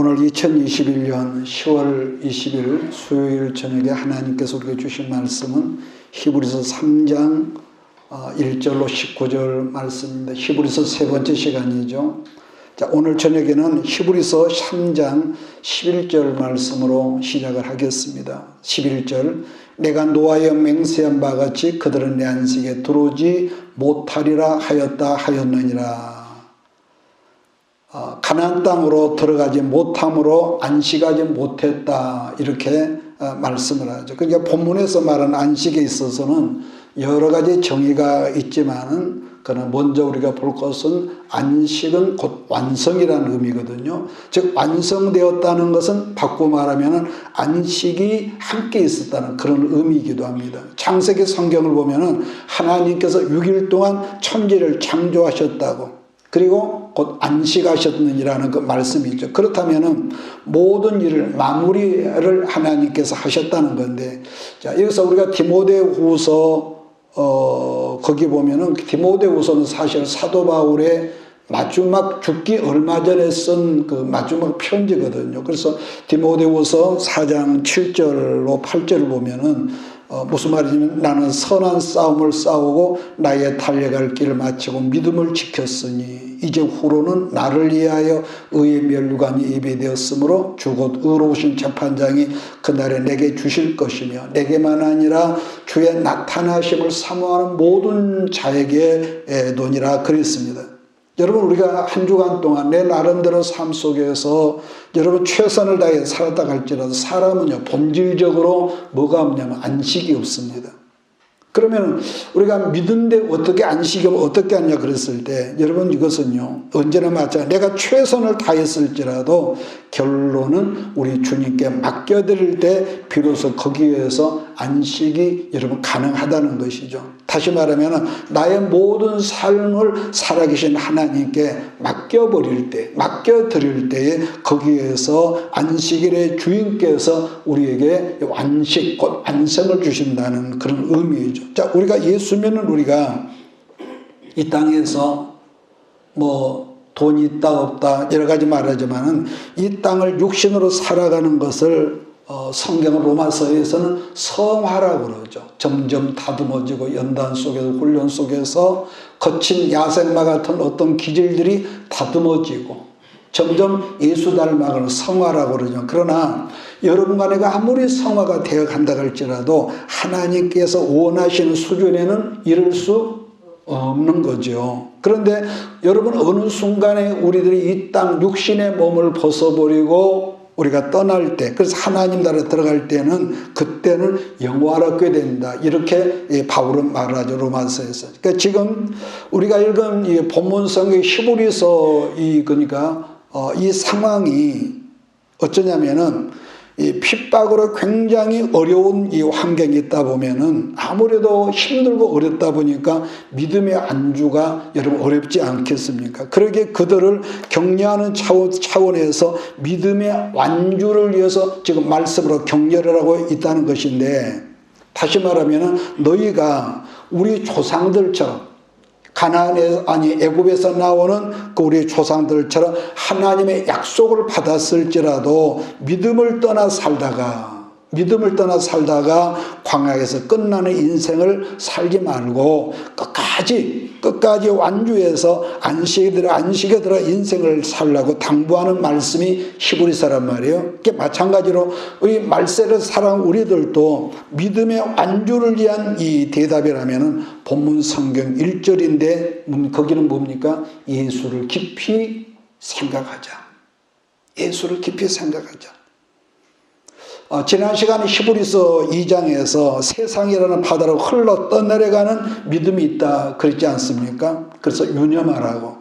오늘 2021년 10월 20일 수요일 저녁에 하나님께서 우리에게 주신 말씀은 히브리서 3장 1절로 19절 말씀입니다. 히브리서 세 번째 시간이죠. 자, 오늘 저녁에는 히브리서 3장 11절 말씀으로 시작을 하겠습니다. 11절 내가 노하여 맹세한 바 같이 그들은 내 안식에 들어오지 못하리라 하였다 하였느니라. 가나안 땅으로 들어가지 못함으로 안식하지 못했다 이렇게 말씀을 하죠. 그러니까 본문에서 말하는 안식에 있어서는 여러 가지 정의가 있지만은 그러나 먼저 우리가 볼 것은 안식은 곧 완성이라는 의미거든요. 즉 완성되었다는 것은 바꾸어 말하면은 안식이 함께 있었다는 그런 의미이기도 합니다. 창세기 성경을 보면은 하나님께서 6일 동안 천지를 창조하셨다고 그리고 곧 안식하셨느니라는 그 말씀이죠. 그렇다면은 모든 일을 마무리를 하나님께서 하셨다는 건데, 자 여기서 우리가 디모데후서 거기 보면은 디모데후서는 사실 사도 바울의 마지막 죽기 얼마 전에 쓴 그 마지막 편지거든요. 그래서 디모데후서 4장 7절로 8절을 보면은 무슨 말이냐면 나는 선한 싸움을 싸우고 나의 달려갈 길을 마치고 믿음을 지켰으니 이제 후로는 나를 위하여 의의 면류관이 예배되었으므로 주 곧 의로우신 재판장이 그날에 내게 주실 것이며 내게만 아니라 주의 나타나심을 사모하는 모든 자에게 노니라 그랬습니다. 여러분 우리가 한 주간 동안 내 나름대로 삶 속에서 여러분 최선을 다해 살았다 할지라도 사람은요 본질적으로 뭐가 없냐면 안식이 없습니다. 그러면 우리가 믿는데 어떻게 안식이 어떻게 하냐 그랬을 때 여러분 이것은요 언제나 마찬가지 내가 최선을 다했을지라도 결론은 우리 주님께 맡겨드릴 때 비로소 거기에서 안식이 여러분 가능하다는 것이죠. 다시 말하면 나의 모든 삶을 살아계신 하나님께 맡겨버릴 때 맡겨드릴 때에 거기에서 안식일의 주인께서 우리에게 안식 곧 안성을 주신다는 그런 의미이죠. 자 우리가 예수면은 우리가 이 땅에서 뭐 돈이 있다 없다 여러 가지 말하지만은 이 땅을 육신으로 살아가는 것을 성경 로마서에서는 성화라고 그러죠. 점점 다듬어지고 연단 속에서 훈련 속에서 거친 야생마 같은 어떤 기질들이 다듬어지고 점점 예수 닮아가는 성화라고 그러죠. 그러나 여러분 간에가 아무리 성화가 되어 간다 할지라도 하나님께서 원하시는 수준에는 이를 수 없는 거죠. 그런데 여러분 어느 순간에 우리들이 이 땅 육신의 몸을 벗어버리고 우리가 떠날 때 그래서 하나님 나라에 들어갈 때는 그때는 영화롭게 된다 이렇게 바울은 말하죠. 로마서에서. 그러니까 지금 우리가 읽은 이 본문 성경 히브리서 그러니까 이 상황이 어쩌냐면은 이 핍박으로 굉장히 어려운 이 환경이 있다 보면은 아무래도 힘들고 어렵다 보니까 믿음의 안주가 여러분 어렵지 않겠습니까? 그러게 그들을 격려하는 차원에서 믿음의 완주를 위해서 지금 말씀으로 격려를 하고 있다는 것인데 다시 말하면은 너희가 우리 조상들처럼 애굽에서 나오는 그 우리 조상들처럼 하나님의 약속을 받았을지라도 믿음을 떠나 살다가 광야에서 끝나는 인생을 살지 말고 끝까지 완주해서 안식에 들어 인생을 살라고 당부하는 말씀이 히브리서란 말이에요. 마찬가지로 우리 말세를 살아온 우리들도 믿음의 완주를 위한 이 대답이라면은 본문 성경 1절인데 거기는 뭡니까? 예수를 깊이 생각하자. 예수를 깊이 생각하자. 지난 시간에 히브리서 2장에서 세상이라는 바다로 흘러 떠내려가는 믿음이 있다 그랬지 않습니까? 그래서 유념하라고.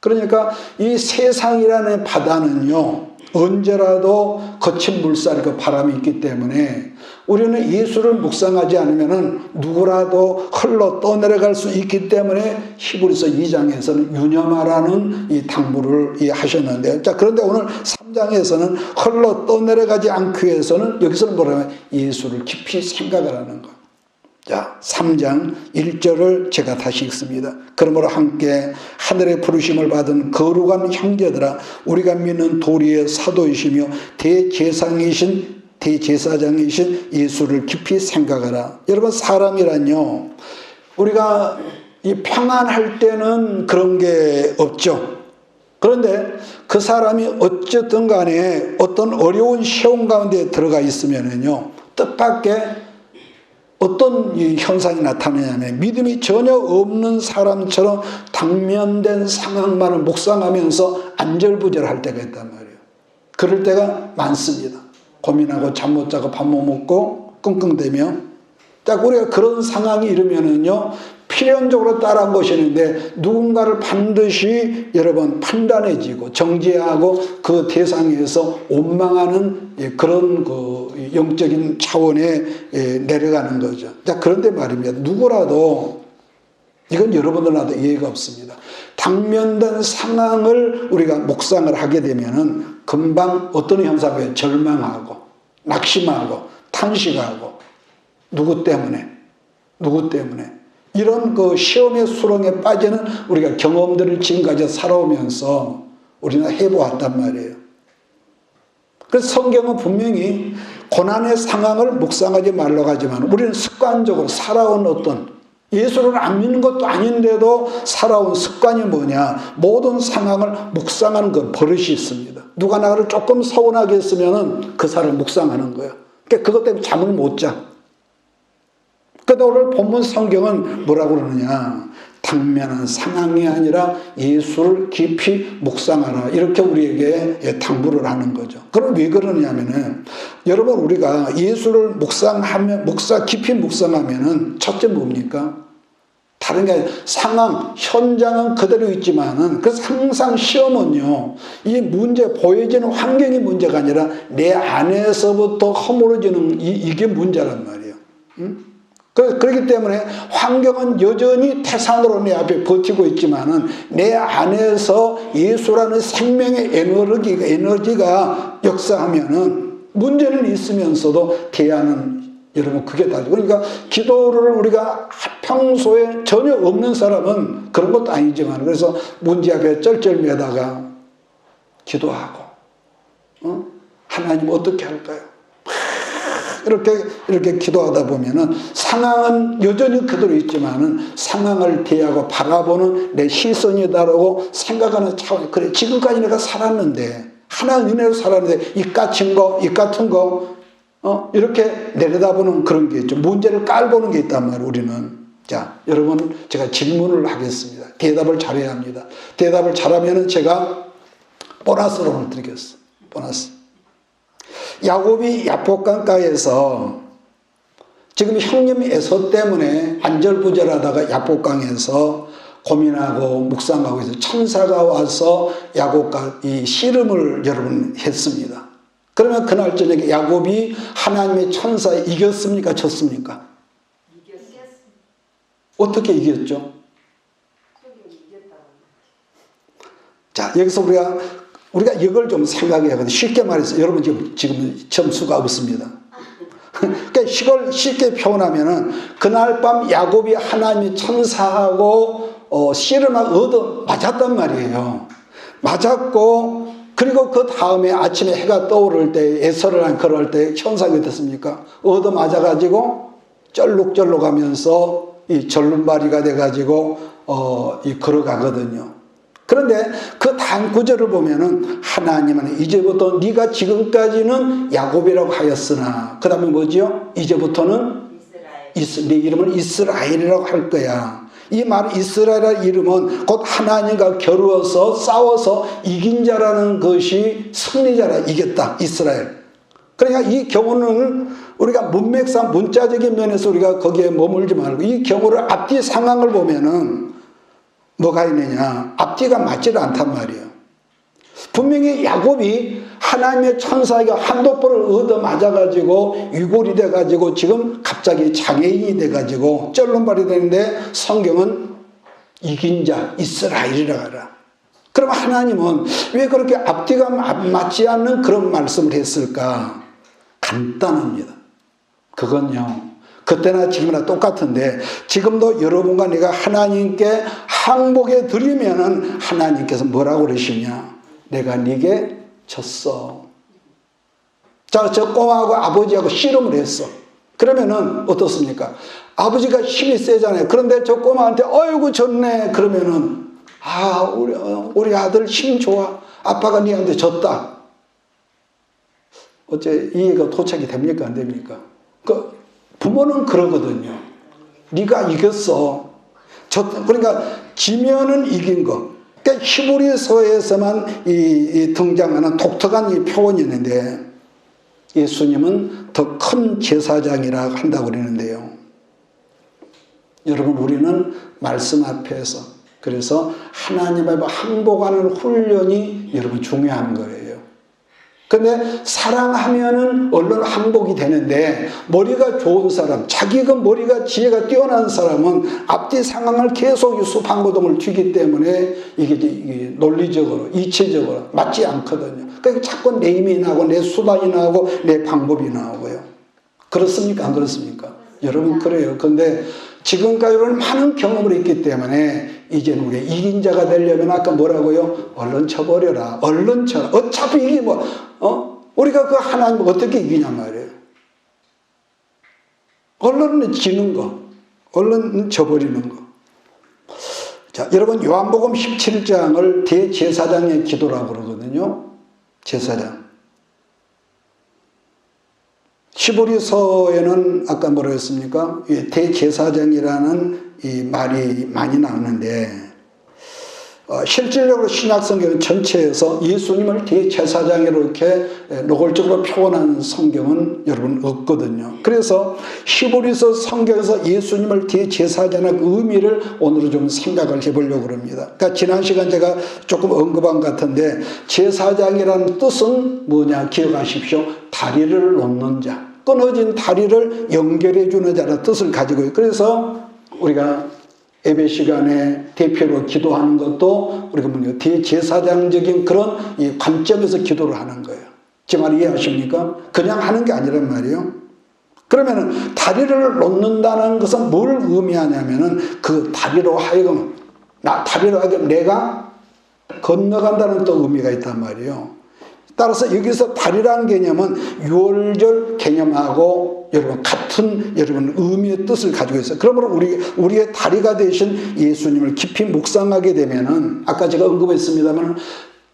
그러니까 이 세상이라는 바다는요 언제라도 거친 물살과 바람이 있기 때문에 우리는 예수를 묵상하지 않으면 누구라도 흘러 떠내려갈 수 있기 때문에 히브리서 2장에서는 유념하라는 이 당부를 하셨는데 자 그런데 오늘 3장에서는 흘러 떠내려가지 않기 위해서는 여기서는 뭐라면 예수를 깊이 생각하라는 것. 자, 3장 1절을 제가 다시 읽습니다. 그러므로 함께 하늘의 부르심을 받은 거룩한 형제들아, 우리가 믿는 도리의 사도이시며 대제사장이신 예수를 깊이 생각하라. 여러분, 사람이란요, 우리가 이 평안할 때는 그런 게 없죠. 그런데 그 사람이 어쨌든 간에 어떤 어려운 시험 가운데 들어가 있으면요, 뜻밖의 어떤 현상이 나타나냐면 믿음이 전혀 없는 사람처럼 당면된 상황만을 묵상하면서 안절부절할 때가 있단 말이에요. 그럴 때가 많습니다. 고민하고 잠 못 자고 밥 못 먹고 끙끙대며, 딱 우리가 그런 상황이 이르면은요, 필연적으로 따라한 것이는데 누군가를 반드시 여러분 판단해지고 정죄하고 그 대상에서 원망하는 그런 그 영적인 차원에 내려가는 거죠. 자, 그런데 말입니다. 누구라도, 이건 여러분들 나도 이해가 없습니다. 당면된 상황을 우리가 묵상을 하게 되면은 금방 어떤 현상이 절망하고 낙심하고 탄식하고, 누구 때문에 이런 그 시험의 수렁에 빠지는 우리가 경험들을 지금까지 살아오면서 우리는 해보았단 말이에요. 그래서 성경은 분명히 고난의 상황을 묵상하지 말라고 하지만 우리는 습관적으로 살아온 어떤, 예수를 안 믿는 것도 아닌데도 살아온 습관이 뭐냐, 모든 상황을 묵상하는 그 버릇이 있습니다. 누가 나를 조금 서운하게 했으면 그 사람을 묵상하는 거예요. 그러니까 그것 때문에 잠을 못 자. 그런데 오늘 본문 성경은 뭐라고 그러느냐, 당면한 상황이 아니라 예수를 깊이 묵상하라, 이렇게 우리에게 당부를 하는 거죠. 그럼 왜 그러냐면은, 여러분, 우리가 예수를 깊이 묵상하면은 첫째 뭡니까? 다른 게 아니라 상황, 현장은 그대로 있지만은, 그래서 항상 시험은요, 이 문제, 보여지는 환경이 문제가 아니라 내 안에서부터 허물어지는 이게 문제란 말이에요. 응? 그렇기 때문에 환경은 여전히 태산으로 내 앞에 버티고 있지만은 내 안에서 예수라는 생명의 에너지가 역사하면은 문제는 있으면서도 대안은, 여러분, 그게 다죠. 그러니까 기도를 우리가 평소에 전혀 없는 사람은 그런 것도 아니지만, 그래서 문제 앞에 쩔쩔매다가 기도하고, 하나님 어떻게 할까요? 이렇게 기도하다 보면은 상황은 여전히 그대로 있지만은 상황을 대하고 바라보는 내 시선이 다르고 생각하는 차원이, 그래, 지금까지 내가 살았는데, 하나님 은혜로 살았는데 이 같은 거 이렇게 내려다보는 그런 게 있죠. 문제를 깔보는 게 있단 말이에요, 우리는. 자, 여러분, 제가 질문을 하겠습니다. 대답을 잘해야 합니다. 대답을 잘하면은 제가 보너스를 드리겠습니다. 보너스. 야곱이 야복강가에서 지금 형님 에서 때문에 안절부절하다가 야복강에서 고민하고 묵상하고 있어요. 천사가 와서 야곱과 이 씨름을 여러분 했습니다. 그러면 그날 저녁에 야곱이 하나님의 천사에 이겼습니까? 졌습니까? 이겼습니다. 어떻게 이겼죠? 자, 여기서 우리가 이걸 좀 생각해야 하거든요. 쉽게 말해서 여러분 지금 점수가 없습니다. 그러니까 쉽게 표현하면은 그날 밤 야곱이 하나님의 천사하고 씨름하고 얻어 맞았단 말이에요. 맞았고, 그리고 그 다음에 아침에 해가 떠오를 때, 에서를 걸을 때 현상이 어떻습니까? 얻어 맞아가지고 쩔룩쩔룩하면서 이 절름발이가 돼가지고 걸어가거든요. 그런데 그 다음 구절을 보면은 하나님은 이제부터 네가 지금까지는 야곱이라고 하였으나 그 다음에 뭐지요? 이제부터는 네 이름은 이스라엘이라고 할 거야. 이 말 이스라엘의 이름은 곧 하나님과 겨루어서 싸워서 이긴 자라는 것이 승리자라, 이겼다, 이스라엘. 그러니까 이 경우는 우리가 문맥상 문자적인 면에서 우리가 거기에 머물지 말고 이 경우를 앞뒤 상황을 보면은 뭐가 있느냐, 앞뒤가 맞지를 않단 말이에요. 분명히 야곱이 하나님의 천사에게 한도포를 얻어 맞아가지고 위골이 돼가지고 지금 갑자기 장애인이 돼가지고 쩔름발이 되는데 성경은 이긴 자 이스라엘이라 하라. 그럼 하나님은 왜 그렇게 앞뒤가 맞지 않는 그런 말씀을 했을까? 간단합니다. 그건요, 그때나 지금이나 똑같은데 지금도 여러분과 내가 하나님께 항복해 드리면은 하나님께서 뭐라고 그러시냐? 내가 네게 졌어. 자, 저 꼬마하고 아버지하고 씨름을 했어. 그러면은 어떻습니까? 아버지가 힘이 세잖아요. 그런데 저 꼬마한테 어이구 졌네. 그러면은 우리 아들 힘 좋아. 아빠가 니한테 졌다. 어째 이해가 도착이 됩니까? 안 됩니까? 그 부모는 그러거든요. 네가 이겼어. 그러니까 지면은 이긴 거. 그러니까 히브리서에서만 등장하는 독특한 이 표현이 있는데 예수님은 더 큰 제사장이라 한다고 그러는데요. 여러분 우리는 말씀 앞에서 그래서 하나님 앞에 항복하는 훈련이 여러분 중요한 거예요. 근데 사랑하면은 얼른 항복이 되는데 머리가 좋은 사람, 자기가 머리가 지혜가 뛰어난 사람은 앞뒤 상황을 계속 수반고동을 튀기 때문에 이게 논리적으로 이체적으로 맞지 않거든요. 그러니까 자꾸 내 힘이 나고 내 수단이 나오고 내 방법이 나오고요. 그렇습니까? 안 그렇습니까? 여러분 그래요. 근데 지금까지 많은 경험을 했기 때문에 이제는 우리 이긴 자가 되려면 아까 뭐라고요? 얼른 쳐버려라. 얼른 쳐라. 어차피 이게 우리가 그 하나님을 어떻게 이기냐 말이에요. 얼른 지는 거. 얼른 져버리는 거. 자, 여러분 요한복음 17장을 대제사장의 기도라고 그러거든요. 제사장. 히브리서에는 아까 뭐라고 했습니까? 대제사장이라는 이 말이 많이 나오는데 실질적으로 신약성경 전체에서 예수님을 대제사장으로 이렇게 노골적으로 표현한 성경은 여러분 없거든요. 그래서 히브리서 성경에서 예수님을 대제사장의 의미를 오늘은 좀 생각을 해보려고 합니다. 그러니까 지난 시간 제가 조금 언급한 것 같은데 제사장이라는 뜻은 뭐냐 기억하십시오. 다리를 놓는 자, 끊어진 다리를 연결해 주는 자라는 뜻을 가지고 있어요. 그래서 우리가 예배 시간에 대표로 기도하는 것도 우리가 뭐냐 대제사장적인 그런 이 관점에서 기도를 하는 거예요. 제 말 이해하십니까? 그냥 하는 게 아니란 말이에요. 그러면은 다리를 놓는다는 것은 뭘 의미하냐면은 그 다리로 하여금 내가 건너간다는 또 의미가 있단 말이에요. 따라서 여기서 다리라는 개념은 유월절 개념하고 여러분 같은 여러분 의미의 뜻을 가지고 있어요. 그러므로 우리의 다리가 되신 예수님을 깊이 묵상하게 되면은 아까 제가 언급했습니다만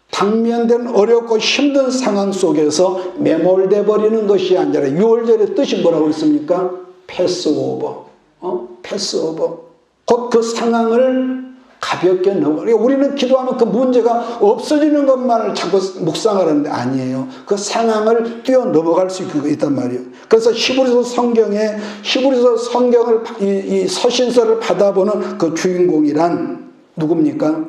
당면된 어렵고 힘든 상황 속에서 매몰돼 버리는 것이 아니라 유월절의 뜻이 뭐라고 했습니까? 패스오버. 패스오버. 곧 그 상황을 가볍게 넘어가요. 우리는 기도하면 그 문제가 없어지는 것만을 자꾸 묵상하는데 아니에요. 그 상황을 뛰어넘어갈 수 있단 말이에요. 그래서 히브리서 성경을 이 서신서를 받아보는 그 주인공이란 누굽니까?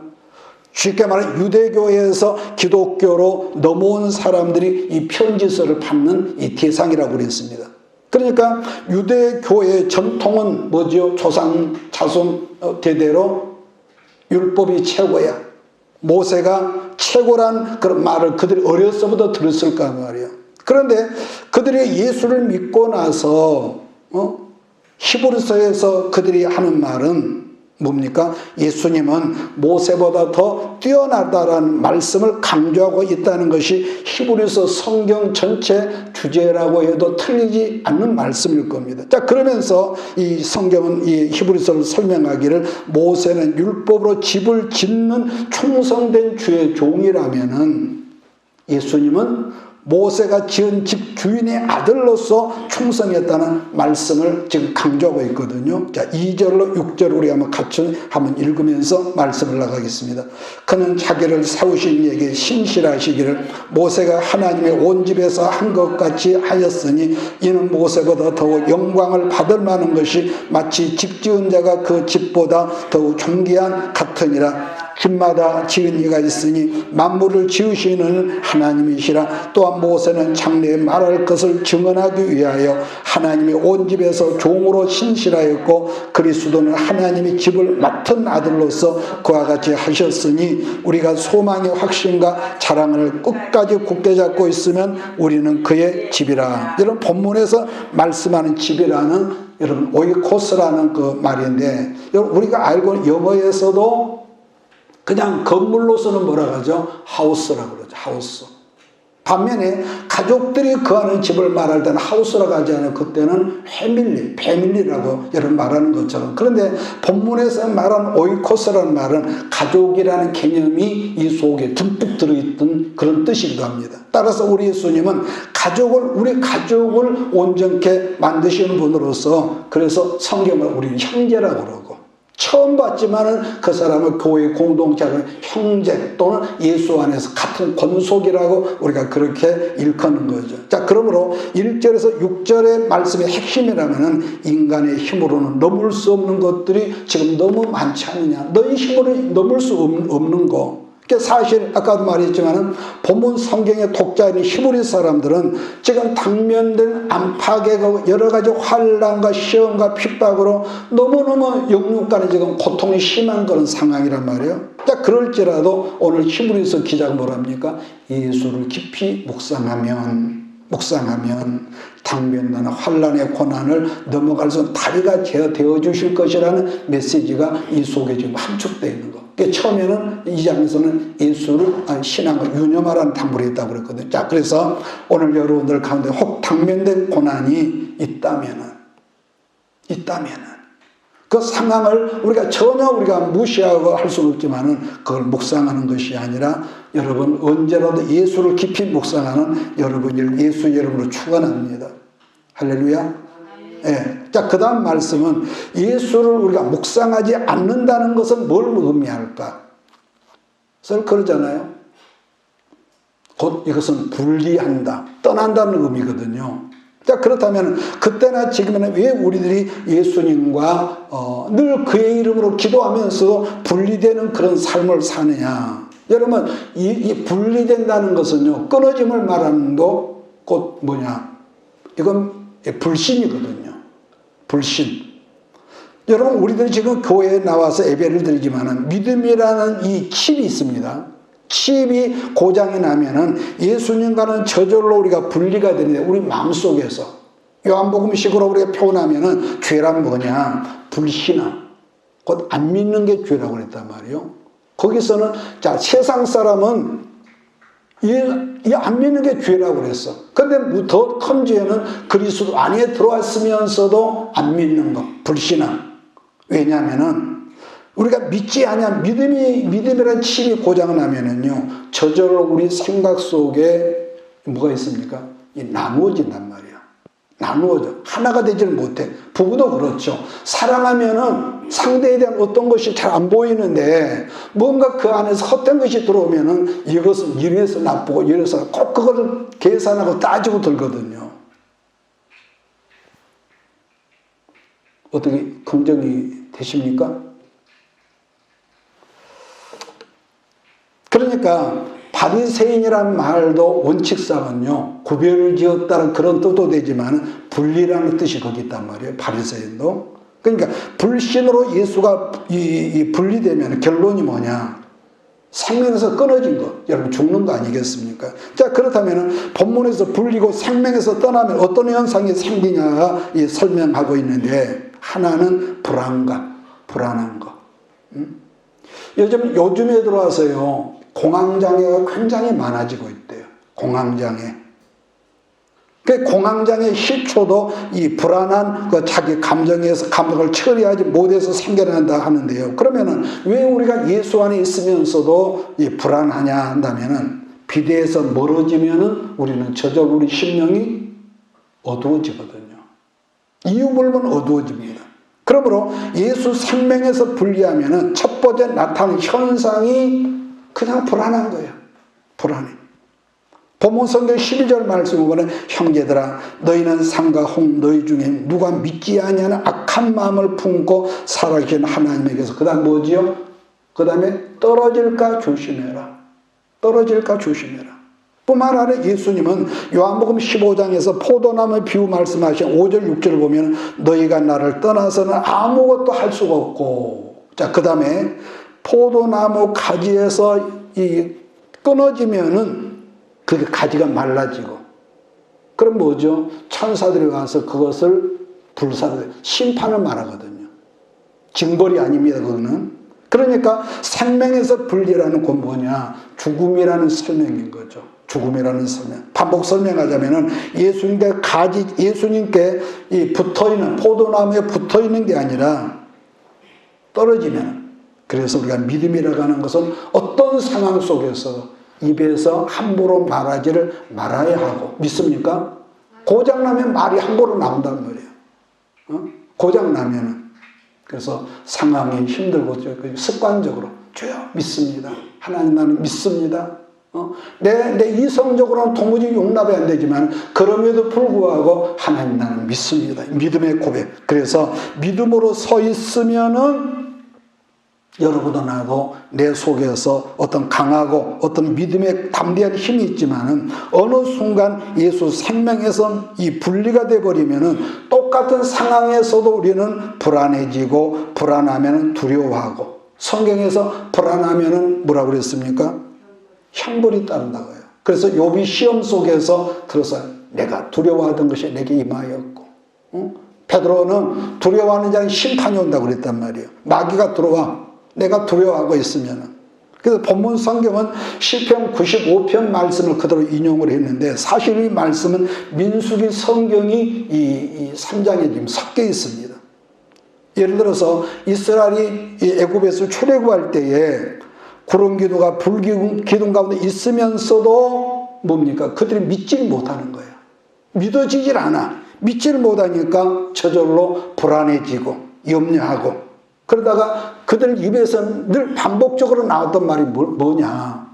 쉽게 말해 유대교에서 기독교로 넘어온 사람들이 이 편지서를 받는 이 대상이라고 그랬습니다. 그러니까 유대교의 전통은 뭐죠? 조상 자손 대대로 율법이 최고야. 모세가 최고란 그런 말을 그들이 어려서부터 들었을까 말이에요. 그런데 그들이 예수를 믿고 나서 히브리서에서 그들이 하는 말은 뭡니까? 예수님은 모세보다 더 뛰어나다라는 말씀을 강조하고 있다는 것이 히브리서 성경 전체 주제라고 해도 틀리지 않는 말씀일 겁니다. 자, 그러면서 이 성경은 이 히브리서를 설명하기를 모세는 율법으로 집을 짓는 충성된 주의 종이라면은 예수님은 모세가 지은 집 주인의 아들로서 충성했다는 말씀을 지금 강조하고 있거든요. 자, 2절로 6절 우리 한번 읽으면서 말씀을 나가겠습니다. 그는 자기를 세우신 이에게 신실하시기를 모세가 하나님의 온 집에서 한 것 같이 하였으니 이는 모세보다 더욱 영광을 받을 만한 것이 마치 집 지은 자가 그 집보다 더욱 존귀한 같으니라. 집마다 지은 이가 있으니 만물을 지으시는 하나님이시라. 또한 모세는 장래에 말할 것을 증언하기 위하여 하나님의 온 집에서 종으로 신실하였고 그리스도는 하나님의 집을 맡은 아들로서 그와 같이 하셨으니 우리가 소망의 확신과 자랑을 끝까지 굳게 잡고 있으면 우리는 그의 집이라. 이런 본문에서 말씀하는 집이라는 여러분 오이코스라는 그 말인데, 여러분 우리가 알고 영어에서도 그냥 건물로서는 뭐라고 하죠? 하우스라고 그러죠. 하우스. 반면에 가족들이 거하는 집을 말할 때는 하우스라고 하지 않아요. 그때는 패밀리라고 여러분 말하는 것처럼. 그런데 본문에서 말한 오이코스라는 말은 가족이라는 개념이 이 속에 듬뿍 들어있던 그런 뜻이기도 합니다. 따라서 우리 예수님은 우리 가족을 온전케 만드시는 분으로서, 그래서 성경을 우리는 형제라고 그러고, 처음 봤지만은 그 사람은 교회 공동체를 형제 또는 예수 안에서 같은 권속이라고 우리가 그렇게 일컫는 거죠. 자, 그러므로 1절에서 6절의 말씀의 핵심이라면은 인간의 힘으로는 넘을 수 없는 것들이 지금 너무 많지 않느냐. 너희 힘으로 넘을 수 없는 거. 사실 아까도 말했지만은 본문 성경의 독자인 히브리 사람들은 지금 당면된 안팎의 여러 가지 환난과 시험과 핍박으로 너무너무 영육간에 지금 고통이 심한 그런 상황이란 말이에요. 자, 그럴지라도 오늘 히브리서 기자가 뭐랍니까? 예수를 깊이 묵상하면 당면난 환난의 고난을 넘어갈 수 있는 다리가 되어 주실 것이라는 메시지가 이 속에 지금 함축되어 있는 거. 처음에는 이 장에서는 예수를 신앙을 유념하라는 당부를 했다고 그랬거든요. 자, 그래서 오늘 여러분들 가운데 혹 당면된 고난이 있다면은 그 상황을 우리가 전혀 무시하고 할 수는 없지만은 그걸 묵상하는 것이 아니라 여러분 언제라도 예수를 깊이 묵상하는 여러분을 예수 이름으로 축원합니다. 할렐루야. 예. 자, 그 다음 말씀은 예수를 우리가 묵상하지 않는다는 것은 뭘 의미할까? 그래서 그러잖아요. 곧 이것은 분리한다, 떠난다는 의미거든요. 자, 그렇다면 그때나 지금이나 왜 우리들이 예수님과 늘 그의 이름으로 기도하면서도 분리되는 그런 삶을 사느냐? 여러분, 이 분리된다는 것은요, 끊어짐을 말하는 거 곧 뭐냐? 이건 불신이거든요. 불신. 여러분, 우리들이 지금 교회에 나와서 예배를 드리지만은 믿음이라는 이 칩이 있습니다. 칩이 고장이 나면은 예수님과는 저절로 우리가 분리가 되는데, 우리 마음속에서 요한복음식으로 우리가 표현하면은 죄란 뭐냐? 불신앙. 곧 안 믿는 게 죄라고 그랬단 말이에요. 거기서는 자, 세상 사람은 이 안 믿는 게 죄라고 그랬어. 근데 더 큰 죄는 그리스도 안에 들어왔으면서도 안 믿는 거, 불신앙. 왜냐하면은 우리가 믿지 않냐, 믿음이라는 칩이 고장 나면은요, 저절로 우리 생각 속에 뭐가 있습니까? 나누어진단 말이야. 나누어져. 하나가 되지를 못해. 부부도 그렇죠. 사랑하면은 상대에 대한 어떤 것이 잘 안 보이는데 뭔가 그 안에서 헛된 것이 들어오면은 이것은 이래서 나쁘고 이래서 꼭 그거를 계산하고 따지고 들거든요. 어떻게 긍정이 되십니까? 그러니까 바리새인이란 말도 원칙상은요, 구별을 지었다는 그런 뜻도 되지만 분리라는 뜻이 거기 있단 말이에요. 바리새인도. 그러니까 불신으로 예수가 분리되면 결론이 뭐냐? 생명에서 끊어진 것. 여러분 죽는 거 아니겠습니까? 자, 그렇다면 본문에서 불리고 생명에서 떠나면 어떤 현상이 생기냐가 설명하고 있는데, 하나는 불안한 거. 요즘에 들어와서요, 공황장애가 굉장히 많아지고 있대요. 공황장애. 그 공황장애 시초도 이 불안한 그 자기 감정을 처리하지 못해서 생겨난다 하는데요. 그러면은 왜 우리가 예수 안에 있으면서도 이 불안하냐 한다면은, 비대에서 멀어지면은 우리는 저절로 우리 심령이 어두워지거든요. 이유 물면 어두워집니다. 그러므로 예수 생명에서 분리하면은 첫 번째 나타나는 현상이 그냥 불안한 거예요. 불안해. 본문 성경 12절 말씀을 보면, 형제들아 너희는 상과 홍 너희 중에 누가 믿지 아니하는 악한 마음을 품고 살아계신 하나님에게서, 그 다음 뭐지요? 그 다음에 떨어질까 조심해라. 떨어질까 조심해라. 뿐만 아니라 예수님은 요한복음 15장에서 포도나무 비유 말씀하신 5절 6절을 보면 너희가 나를 떠나서는 아무것도 할 수가 없고, 자, 그 다음에 포도나무 가지에서 끊어지면은 그게 가지가 말라지고, 그럼 뭐죠? 천사들이 와서 그것을 불사르 심판을 말하거든요. 징벌이 아닙니다. 그거는. 그러니까 생명에서 분리라는 건 뭐냐? 죽음이라는 설명인 거죠. 죽음이라는 설명. 반복 설명하자면은 예수님께 이 붙어있는 포도나무에 붙어있는 게 아니라 떨어지면, 그래서 우리가 믿음이라고 하는 것은 어떤 상황 속에서 입에서 함부로 말하지를 말아야 하고, 믿습니까? 고장나면 말이 함부로 나온단 말이에요. 고장나면은. 그래서 상황이 힘들고 습관적으로 주여 믿습니다. 하나님 나는 믿습니다. 내 이성적으로는 도무지 용납이 안 되지만 그럼에도 불구하고 하나님 나는 믿습니다. 믿음의 고백. 그래서 믿음으로 서 있으면은 여러분도 나도 내 속에서 어떤 강하고 어떤 믿음의 담대한 힘이 있지만은 어느 순간 예수 생명에서 이 분리가 돼버리면은 똑같은 상황에서도 우리는 불안해지고, 불안하면은 두려워하고, 성경에서 불안하면은 뭐라고 그랬습니까? 형벌이 따른다고요. 그래서 욥이 시험 속에서 들어서 내가 두려워하던 것이 내게 임하였고, 베드로는 두려워하는 자는 심판이 온다고 그랬단 말이에요. 마귀가 들어와 내가 두려워하고 있으면은. 그래서 본문 성경은 시편 95편 말씀을 그대로 인용을 했는데, 사실 이 말씀은 민수기 성경이 이 3장에 지금 섞여 있습니다. 예를 들어서 이스라엘이 애굽에서 출애굽할 때에 구름 기둥과 불 기둥 가운데 있으면서도 뭡니까? 그들이 믿지를 못하는 거예요. 믿어지질 않아. 믿지를 못하니까 저절로 불안해지고 염려하고, 그러다가 그들 입에서 늘 반복적으로 나왔던 말이 뭐냐?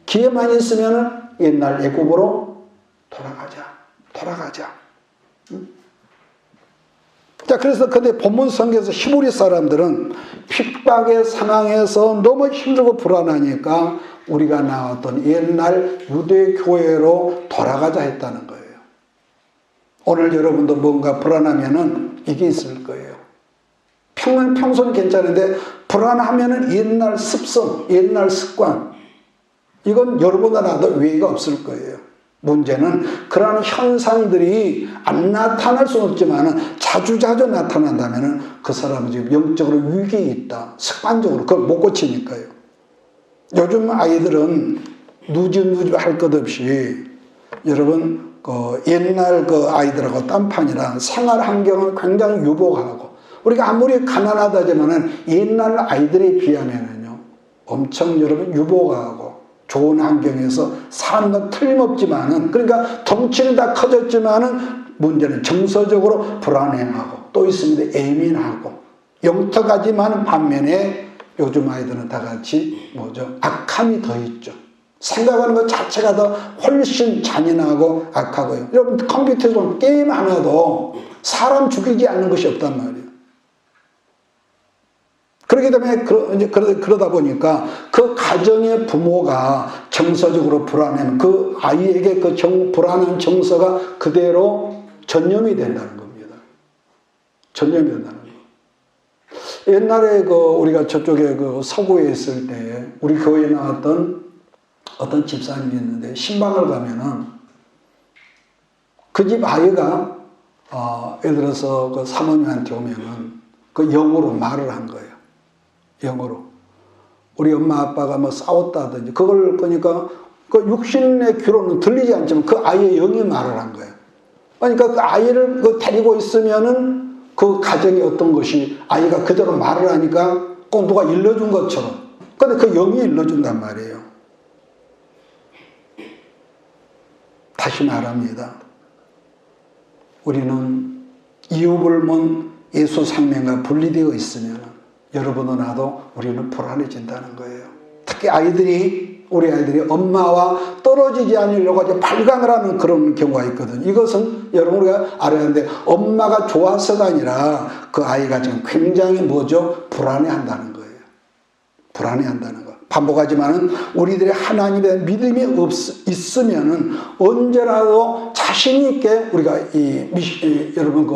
기회만 있으면 옛날 애굽으로 돌아가자. 자, 그래서 근데 본문 성경에서 히브리 사람들은 핍박의 상황에서 너무 힘들고 불안하니까 우리가 나왔던 옛날 유대 교회로 돌아가자 했다는 거예요. 오늘 여러분도 뭔가 불안하면은 이게 있을 거예요. 평소는 괜찮은데 불안하면은 옛날 습성, 옛날 습관, 이건 여러분과 나도 외의가 없을 거예요. 문제는 그러한 현상들이 안 나타날 수는 없지만 자주자주 나타난다면 그 사람은 지금 영적으로 위기에 있다. 습관적으로 그걸 못 고치니까요. 요즘 아이들은 누집 할 것 없이, 여러분 옛날 그 아이들하고 딴판이랑 생활 환경은 굉장히 유복하고, 우리가 아무리 가난하다지만은 옛날 아이들에 비하면은요 엄청 여러분 유복하고 좋은 환경에서 사는 건 틀림없지만은, 그러니까 덩치는 다 커졌지만은 문제는 정서적으로 불안해하고, 또 있습니다 예민하고 영특하지만 반면에 요즘 아이들은 다 같이 악함이 더 있죠. 생각하는 것 자체가 더 훨씬 잔인하고 악하고요. 여러분 컴퓨터에서 게임 하나도 사람 죽이지 않는 것이 없단 말이에요. 그렇기 때문에 그러다 보니까 그 가정의 부모가 정서적으로 불안하면 그 아이에게 그 불안한 정서가 그대로 전염이 된다는 겁니다. 전염이 된다는 거. 옛날에 우리가 저쪽에 서구에 있을 때 우리 교회에 나왔던 어떤 집사님이 있는데, 신방을 가면은 그 집 아이가 예를 들어서 그 사모님한테 오면은 그 영어로 말을 한 거예요. 영어로. 우리 엄마 아빠가 싸웠다든지, 그걸 그러니까 그 육신의 귀로는 들리지 않지만 그 아이의 영이 말을 한 거예요. 그러니까 그 아이를 데리고 있으면은 그 가정이 어떤 것이 아이가 그대로 말을 하니까 꼭 누가 일러준 것처럼. 근데 그 영이 일러준단 말이에요. 다시 말합니다. 우리는 이유불문 예수 생명과 분리되어 있으면 여러분도 나도 우리는 불안해진다는 거예요. 특히 우리 아이들이 엄마와 떨어지지 않으려고 아주 발광을 하는 그런 경우가 있거든요. 이것은 여러분 우리가 알아야 하는데, 엄마가 좋아서가 아니라 그 아이가 지금 굉장히 불안해한다는 거예요. 불안해한다는 거. 반복하지만은 우리들의 하나님에 대한 믿음이 있으면은 언제라도 자신 있게 우리가 여러분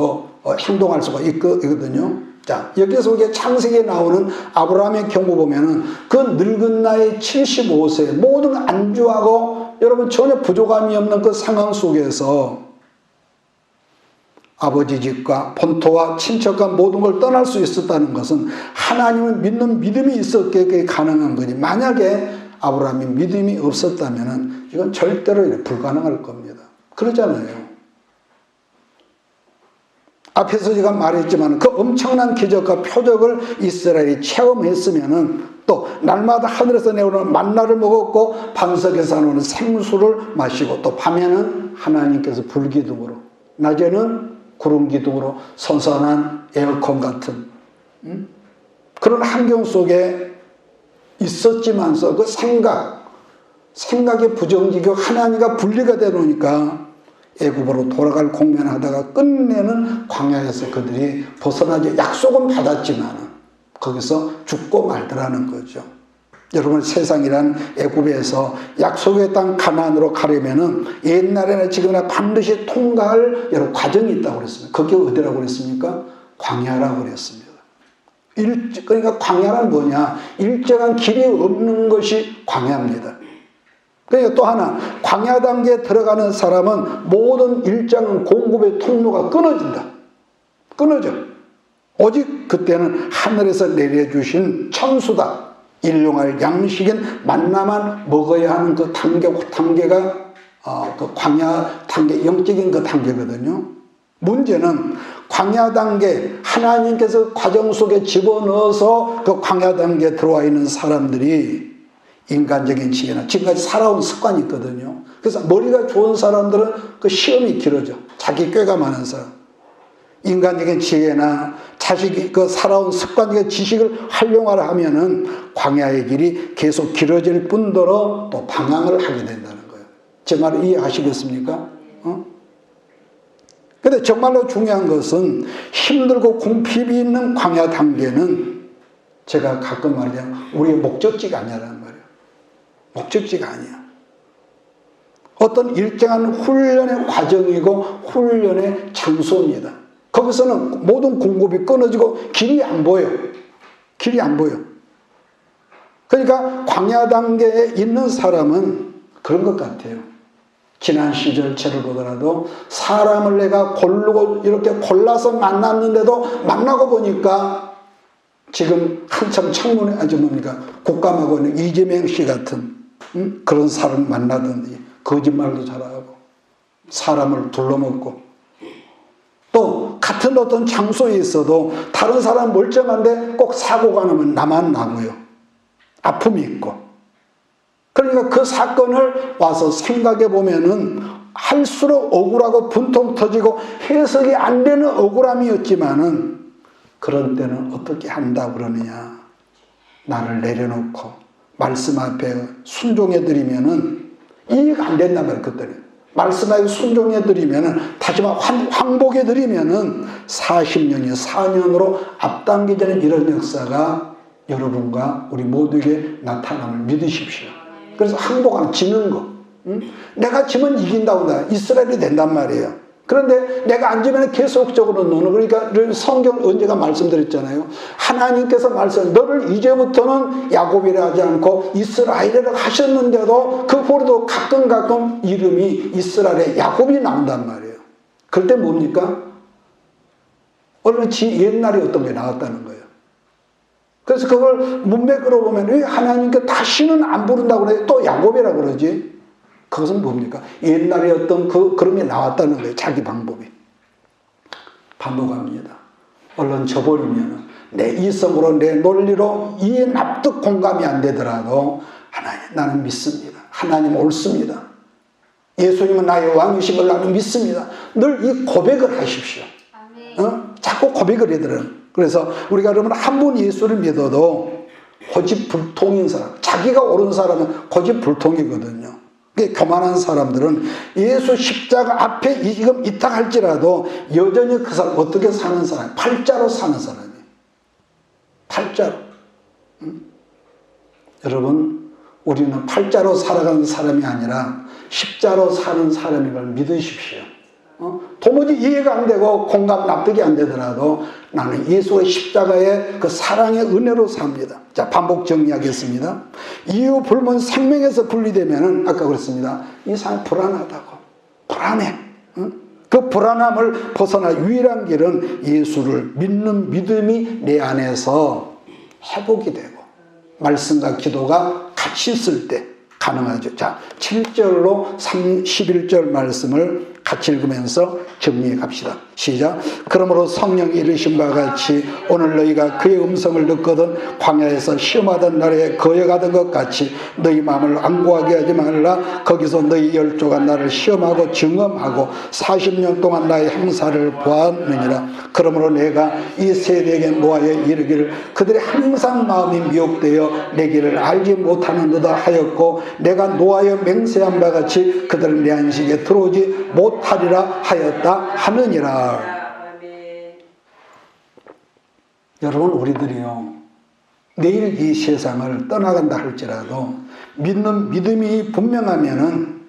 행동할 수가 있거든요. 자, 여기서 우리가 창세기에 나오는 아브라함의 경우 보면은 그 늙은 나이 75세 모든 안주하고 여러분 전혀 부족함이 없는 그 상황 속에서 아버지 집과 본토와 친척과 모든 걸 떠날 수 있었다는 것은 하나님을 믿는 믿음이 있었기에 가능한 거지. 만약에 아브라함이 믿음이 없었다면 이건 절대로 불가능할 겁니다. 그러잖아요. 앞에서 제가 말했지만 그 엄청난 기적과 표적을 이스라엘이 체험했으면은 또 날마다 하늘에서 내오는 만나를 먹었고 반석에서 나오는 생수를 마시고 또 밤에는 하나님께서 불기둥으로 낮에는 구름기둥으로 선선한 에어컨 같은 그런 환경 속에 있었지만서 그 생각의 부정지교 하나님과 분리가 되놓으니까 애굽으로 돌아갈 공면하다가 끝내는 광야에서 그들이 벗어나지 약속은 받았지만 거기서 죽고 말더라는 거죠. 여러분 세상이란 애굽에서 약속의 땅 가나안으로 가려면은 옛날에나 지금이나 반드시 통과할 여러 과정이 있다고 그랬습니다. 그게 어디라고 그랬습니까? 광야라고 그랬습니다. 그러니까 광야란 뭐냐? 일정한 길이 없는 것이 광야입니다. 그러니까 또 하나 광야 단계에 들어가는 사람은 모든 일정한 공급의 통로가 끊어진다. 끊어져. 오직 그때는 하늘에서 내려주신 천수다. 일용할 양식인 만나만 먹어야 하는 그 단계가 그 광야 단계, 영적인 그 단계거든요. 문제는 광야 단계, 하나님께서 과정 속에 집어넣어서 그 광야 단계에 들어와 있는 사람들이 인간적인 지혜나 지금까지 살아온 습관이 있거든요. 그래서 머리가 좋은 사람들은 그 시험이 길어져. 자기 꾀가 많은 사람. 인간적인 지혜나 자식이 그 살아온 습관적인 지식을 활용하려 하면은 광야의 길이 계속 길어질 뿐더러 또 방황을 하게 된다는 거예요. 제 말을 이해하시겠습니까? 근데 정말로 중요한 것은 힘들고 궁핍이 있는 광야 단계는 제가 가끔 말하자면 우리의 목적지가 아니라는 말이에요. 목적지가 아니야. 어떤 일정한 훈련의 과정이고 훈련의 장소입니다. 거기서는 모든 공급이 끊어지고 길이 안 보여. 길이 안 보여. 그러니까 광야 단계에 있는 사람은 그런 것 같아요. 지난 시절체를 보더라도 사람을 내가 고르고 이렇게 골라서 만났는데도 만나고 보니까 지금 한참 청문회 국감하고 있는 이재명 씨 같은 그런 사람 만나든지 거짓말도 잘하고 사람을 둘러먹고 또 같은 어떤 장소에 있어도 다른 사람 멀쩡한데 꼭 사고가 나면 나만 나고요. 아픔이 있고. 그러니까 그 사건을 와서 생각해 보면은 할수록 억울하고 분통 터지고 해석이 안 되는 억울함이었지만은 그런 때는 어떻게 한다고 그러느냐. 나를 내려놓고 말씀 앞에 순종해 드리면은 이해가 안 된단 말이에요. 그때는. 말씀하고 순종해 드리면은 다시 말해 항복해 드리면은 40년이 4년으로 앞당기자는 이런 역사가 여러분과 우리 모두에게 나타남을 믿으십시오. 그래서 항복하는 지는 거. 내가 지면 이긴다고 이스라엘이 된단 말이에요. 그런데 내가 안 지면 계속적으로 너는 그러니까 성경 언제가 말씀드렸잖아요. 하나님께서 너를 이제부터는 야곱이라 하지 않고 이스라엘이라고 하셨는데도 그 후로도 가끔 이름이 이스라엘의 야곱이 나온단 말이에요. 그럴 때 뭡니까? 어느 옛날에 어떤 게 나왔다는 거예요. 그래서 그걸 문맥으로 보면 왜 하나님께 다시는 안 부른다고 그래요? 또 야곱이라고 그러지? 그것은 뭡니까? 옛날에 어떤 그런 게 나왔다는 거예요. 자기 방법이. 반복합니다. 얼른 저버리면 내 이성으로 내 논리로 이해 납득 공감이 안 되더라도 하나님 나는 믿습니다. 하나님 옳습니다. 예수님은 나의 왕이심을 나는 믿습니다. 늘 이 고백을 하십시오. 자꾸 고백을 해드려요. 그래서 우리가 그러면 한 분 예수를 믿어도 고집불통인 사람, 자기가 옳은 사람은 고집불통이거든요. 교만한 사람들은 예수 십자가 앞에 지금 있다 할지라도 여전히 그 사람 어떻게 사는 사람? 팔자로 사는 사람이에요. 팔자로. 여러분 우리는 팔자로 살아가는 사람이 아니라 십자로 사는 사람인 걸 믿으십시오. 도무지 이해가 안 되고 공감 납득이 안 되더라도 나는 예수의 십자가의 그 사랑의 은혜로 삽니다. 자, 반복 정리하겠습니다. 이유 불문 생명에서 분리되면은 아까 그랬습니다. 이 사람이 불안하다고. 불안해. 그 불안함을 벗어나 유일한 길은 예수를 믿는 믿음이 내 안에서 회복이 되고 말씀과 기도가 같이 있을 때 가능하죠. 자, 7절로 11절 말씀을 같이 읽으면서 정리해 갑시다. 시작. 그러므로 성령이 이르신 바와 같이 오늘 너희가 그의 음성을 듣거든 광야에서 시험하던 날에 거여가던 것 같이 너희 마음을 완고하게 하지 말라. 거기서 너희 열조가 나를 시험하고 증험하고 40년 동안 나의 행사를 보았느니라. 그러므로 내가 이 세대에게 노하여 이르기를 그들이 항상 마음이 미혹되어 내 길을 알지 못하는도다 하였고 내가 노하여 맹세한 바 같이 그들은 내 안식에 들어오지 못하리라 하였다 하느니라. 여러분, 우리들이요 내일 이 세상을 떠나간다 할지라도 믿는 믿음이 분명하면은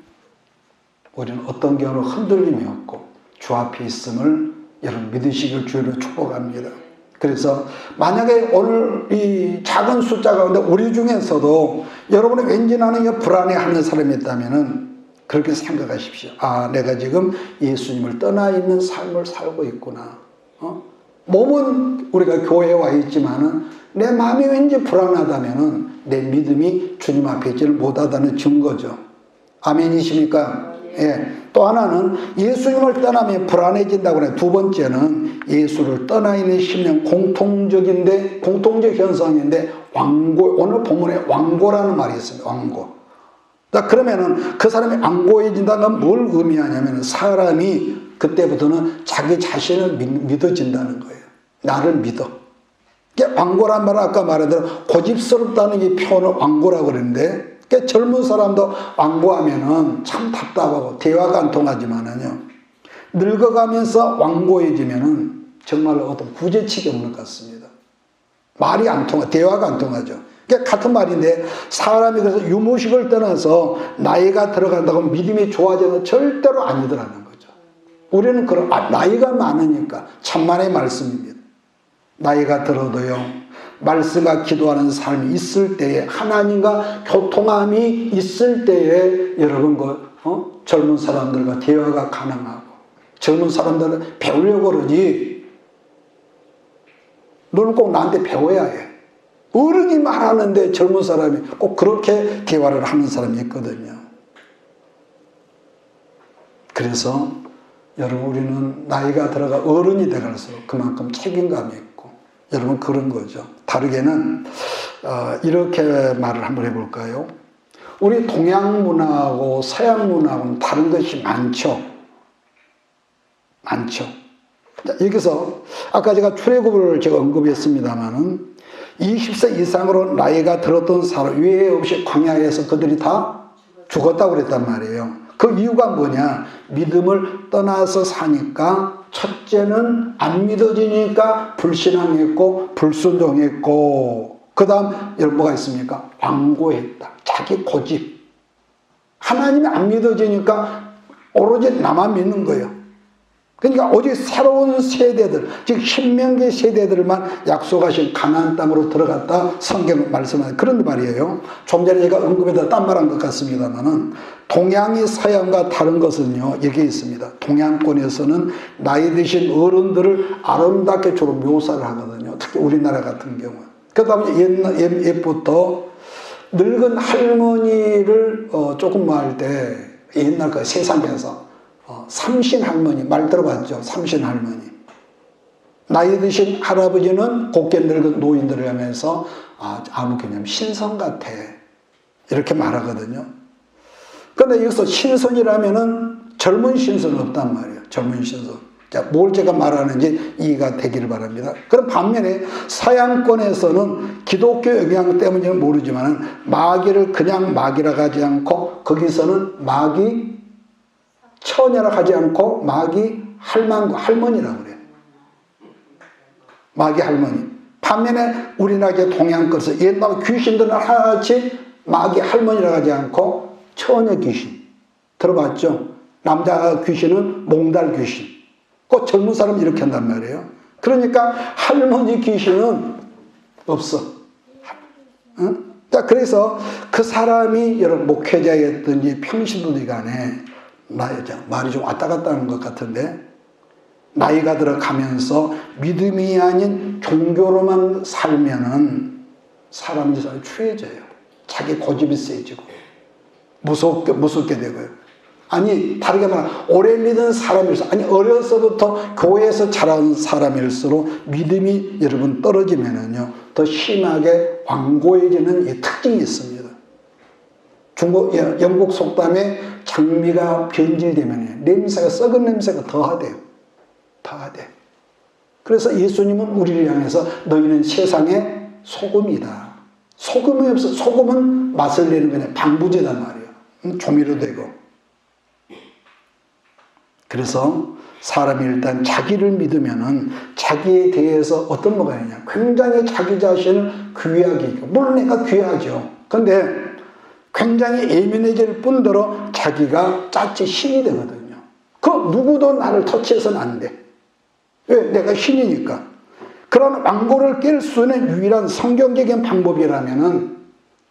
우리는 어떤 경우로 흔들림이 없고 주 앞에 있음을 여러분 믿으시길 주로 축복합니다. 그래서 만약에 오늘 이 작은 숫자 가운데 우리 중에서도 여러분이 왠지 나는 불안해하는 사람이 있다면은 그렇게 생각하십시오. 아, 내가 지금 예수님을 떠나 있는 삶을 살고 있구나. 몸은 우리가 교회에 와 있지만은 내 마음이 왠지 불안하다면은 내 믿음이 주님 앞에 있지를 못하다는 증거죠. 아멘이십니까? 예. 또 하나는 예수님을 떠나면 불안해진다고 그래요. 두 번째는 예수를 떠나 있는 심령 공통적 현상인데 완고, 오늘 본문에 완고라는 말이 있습니다. 완고. 자, 그러면은 그 사람이 완고해진다는 건 뭘 의미하냐면 사람이 그때부터는 자기 자신을 믿어진다는 거예요. 나를 믿어. 완고란 말은 아까 말한 대로 고집스럽다는 이 표현을 완고라고 그러는데 젊은 사람도 완고하면은 참 답답하고 대화가 안 통하지만은요 늙어가면서 완고해지면은 정말 어떤 부재치기 없는 것 같습니다. 말이 안 통하, 대화가 안 통하죠. 같은 말인데 사람이 그래서 유무식을 떠나서 나이가 들어간다고 믿음이 좋아지는 절대로 아니더라는 거죠. 우리는 나이가 많으니까 천만의 말씀입니다. 나이가 들어도요 말씀과 기도하는 삶이 있을 때에 하나님과 교통함이 있을 때에 여러분 젊은 사람들과 대화가 가능하고 젊은 사람들은 배우려고 그러지 너는 꼭 나한테 배워야 해. 어른이 말하는데 젊은 사람이 꼭 그렇게 대화를 하는 사람이 있거든요. 그래서 여러분 우리는 나이가 들어가 어른이 돼갈수록 그만큼 책임감이 있고 여러분 그런 거죠. 다르게는 이렇게 말을 한번 해볼까요? 우리 동양 문화하고 서양 문화하고는 다른 것이 많죠. 많죠. 자, 여기서 아까 제가 출애굽을 제가 언급했습니다마는 20세 이상으로 나이가 들었던 사람 외에 없이 광야에서 그들이 다 죽었다고 그랬단 말이에요. 그 이유가 뭐냐? 믿음을 떠나서 사니까 첫째는 안 믿어지니까 불신앙했고 불순종했고 그 다음 여러분 뭐가 있습니까? 완고했다. 자기 고집. 하나님이 안 믿어지니까 오로지 나만 믿는 거예요. 그러니까 오직 새로운 세대들, 즉 신명기 세대들만 약속하신 가나안 땅으로 들어갔다 성경 말씀하는 그런 말이에요. 좀 전에 제가 언급해서 딴 말한 것 같습니다만은 동양이 서양과 다른 것은요 여기에 있습니다. 동양권에서는 나이 드신 어른들을 아름답게 주로 묘사를 하거든요. 특히 우리나라 같은 경우. 그다음에 옛부터 늙은 할머니를 조금 할 때 옛날 그 세상에서 삼신 할머니 말 들어봤죠? 삼신 할머니. 나이 드신 할아버지는 곱게 늙은 노인들을 하면서 아무 개념 신선 같아 이렇게 말하거든요. 그런데 여기서 신선이라면은 젊은 신선은 없단 말이에요. 젊은 신선. 자, 뭘 제가 말하는지 이해가 되기를 바랍니다. 그럼 반면에 서양권에서는 기독교 영향 때문인지는 모르지만 마귀를 그냥 마귀라고 하지 않고 거기서는 마귀 처녀라고 하지 않고 마귀 할머니라고 그래요. 마귀 할머니. 반면에 우리나라 동양 것에서 옛날 귀신들은 하나같이 마귀 할머니라고 하지 않고 처녀 귀신. 들어봤죠? 남자 귀신은 몽달 귀신. 꼭 젊은 사람은 이렇게 한단 말이에요. 그러니까 할머니 귀신은 없어. 응? 자, 그래서 그 사람이 여러분 목회자였든지 평신도들 간에 말이 좀 왔다 갔다 하는 것 같은데, 나이가 들어가면서 믿음이 아닌 종교로만 살면은 사람이 추해져요. 자기 고집이 세지고 무섭게 되고요. 아니, 다르게 말하면 오래 믿은 사람일수록, 아니 어려서부터 교회에서 자란 사람일수록 믿음이 여러분 떨어지면은요 더 심하게 완고해지는 이 특징이 있습니다. 영국 속담에 장미가 변질되면 냄새가, 썩은 냄새가 더하대요. 그래서 예수님은 우리를 향해서 너희는 세상의 소금이다. 소금이 없어. 소금은 맛을 내는 거냐, 방부제단 말이에요. 조미료 되고. 그래서 사람이 일단 자기를 믿으면은 자기에 대해서 어떤 뭐가 있냐, 굉장히 자기 자신을 귀하게 여기고, 물론 내가 귀하죠. 근데 굉장히 예민해질 뿐더러 자기가 짜치 신이 되거든요. 그 누구도 나를 터치해서는 안 돼. 왜? 내가 신이니까. 그런 완고를 깰 수 있는 유일한 성경적인 방법이라면은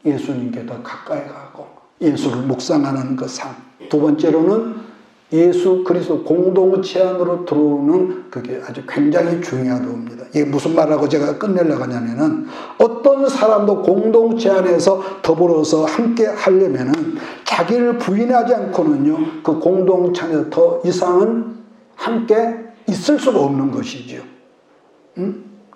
예수님께 더 가까이 가고 예수를 묵상하는 그 삶. 두 번째로는 예수 그리스도 공동체 안으로 들어오는 그게 아주 굉장히 중요하답니다. 이게 무슨 말하고 제가 끝내려고 하냐면은, 어떤 사람도 공동체 안에서 더불어서 함께 하려면은 자기를 부인하지 않고는요 그 공동체 안에서 더 이상은 함께 있을 수가 없는 것이죠.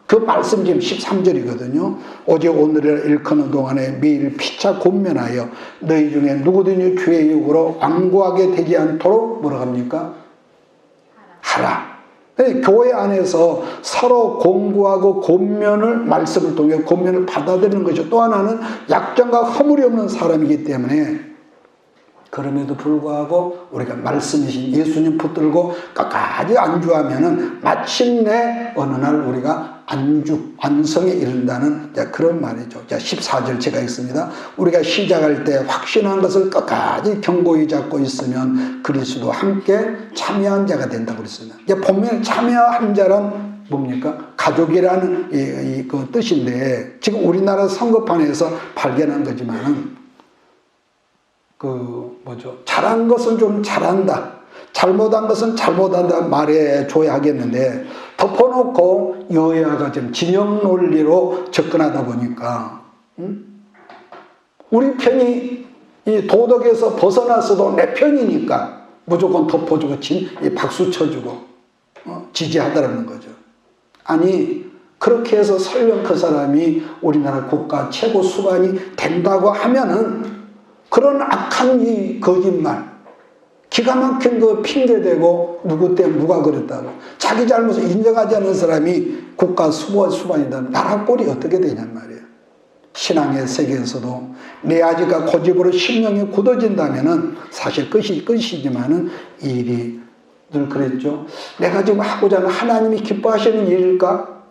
그 말씀 지금 13절이거든요. 오직 오늘을 일컫는 동안에 매일 피차 권면하여 너희 중에 누구든지 주의 육으로 완고하게 되지 않도록 뭐라고 합니까? 하라. 교회 안에서 서로 공부하고 권면을, 말씀을 통해 권면을 받아들이는 것이죠. 또 하나는 약점과 허물이 없는 사람이기 때문에 그럼에도 불구하고 우리가 말씀이신 예수님 붙들고 끝까지 안주하면은 마침내 어느 날 우리가 완성에 이른다는 그런 말이죠. 14절 제가 읽습니다. 우리가 시작할 때 확신한 것을 끝까지 견고히 잡고 있으면 그리스도 함께 참여한 자가 된다고 그랬습니다. 본문에 참여한 자란 뭡니까? 가족이라는 그 뜻인데, 지금 우리나라 선거판에서 발견한 거지만은 잘한 것은 좀 잘한다, 잘못한 것은 잘못한다 말해줘야 하겠는데, 덮어놓고 여야가 좀 진영 논리로 접근하다 보니까, 우리 편이 이 도덕에서 벗어났어도 내 편이니까 무조건 덮어주고 박수 쳐주고 지지하더라는 거죠. 아니, 그렇게 해서 설령 그 사람이 우리나라 국가 최고 수반이 된다고 하면은 그런 악한 이 거짓말, 기가 막힌 그 핑계대고 누구 때문에 누가 그랬다고 자기 잘못을 인정하지 않는 사람이 국가 수반이다. 나라 꼴이 어떻게 되냔 말이에요. 신앙의 세계에서도 내 아지가 고집으로 심령이 굳어진다면은 사실 끝이지만은 이 일이 늘 그랬죠. 내가 지금 하고자 하는 하나님이 기뻐하시는 일일까?